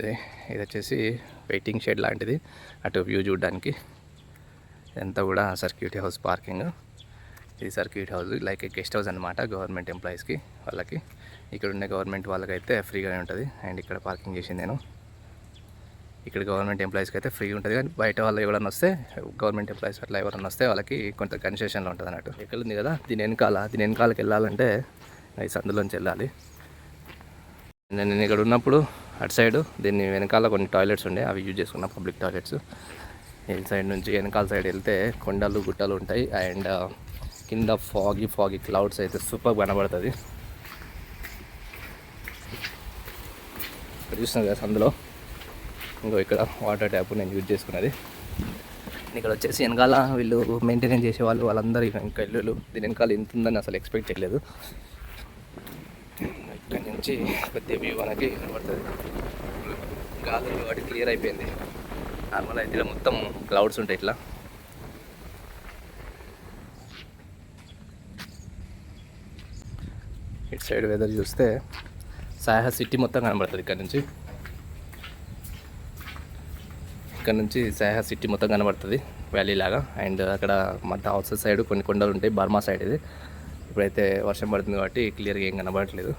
ఇది వచ్చేసి waiting shed లాంటిది, అటు వ్యూ చూడడానికి. ఇదంతా కూడా సర్క్యూట్ హౌస్ పార్కింగ్. ఇది circuit house like guest house అనమాట గవర్నమెంట్ ఎంప్లాయీస్కి వాళ్ళకి. ఇక్కడ ఉండే గవర్నమెంట్ వాళ్ళకైతే ఫ్రీగానే ఉంటుంది. అండ్ ఇక్కడ పార్కింగ్ చేసింది నేను. ఇక్కడ గవర్నమెంట్ ఎంప్లాయీస్కి అయితే ఫ్రీ ఉంటుంది, కానీ బయట వాళ్ళు ఎవరైనా వస్తే, గవర్నమెంట్ ఎంప్లాయీస్ అట్లా ఎవరైనా వస్తే వాళ్ళకి కొంత కన్సెషన్లో ఉంటుంది అన్నట్టు. ఎక్కడ ఉంది కదా దీని వెనకాలకి వెళ్ళాలంటే ఈ సందులోంచి వెళ్ళాలి. నేను ఇక్కడ ఉన్నప్పుడు అటు సైడు దీన్ని వెనకాల కొన్ని టాయిలెట్స్ ఉండే, అవి యూజ్ చేసుకున్నా, పబ్లిక్ టాయిలెట్స్. ఈ సైడ్ నుంచి వెనకాల సైడ్ వెళ్తే కొండలు గుట్టలు ఉంటాయి. అండ్ కింద ఫాగీ క్లౌడ్స్ అయితే సూపర్ కనబడుతుంది. ఇక్కడ చూస్తున్నారు కదా అందులో ఇక్కడ వాటర్ ట్యాప్ నేను యూజ్ చేసుకున్నది. ఇక్కడ వచ్చేసి వెనకాల వీళ్ళు మెయింటెనెన్స్ చేసేవాళ్ళు వాళ్ళందరూ ఇంకా ఇల్లు దీని వెనకాల ఎంత ఉందని అసలు ఎక్స్పెక్ట్ చేయలేదు. ఇక్కడ నుంచి కొద్దిగా వ్యూ మనకి కనబడుతుంది. గాలి వాటి క్లియర్ అయిపోయింది. నార్మల్ అయితే ఇలా మొత్తం క్లౌడ్స్ ఉంటాయి. ఇట్లా ఇటు సైడ్ వెదర్ చూస్తే సాహా సిటీ మొత్తం కనబడుతుంది. ఇక్కడ నుంచి సాహా సిటీ మొత్తం కనబడుతుంది వ్యాలీ లాగా. అండ్ అక్కడ మధ్య అవుట్ సైడ్ కొన్ని కొండలు ఉంటాయి, బర్మా సైడ్ ఇది. ఇప్పుడైతే వర్షం పడుతుంది కాబట్టి క్లియర్గా ఏం కనబడట్లేదు.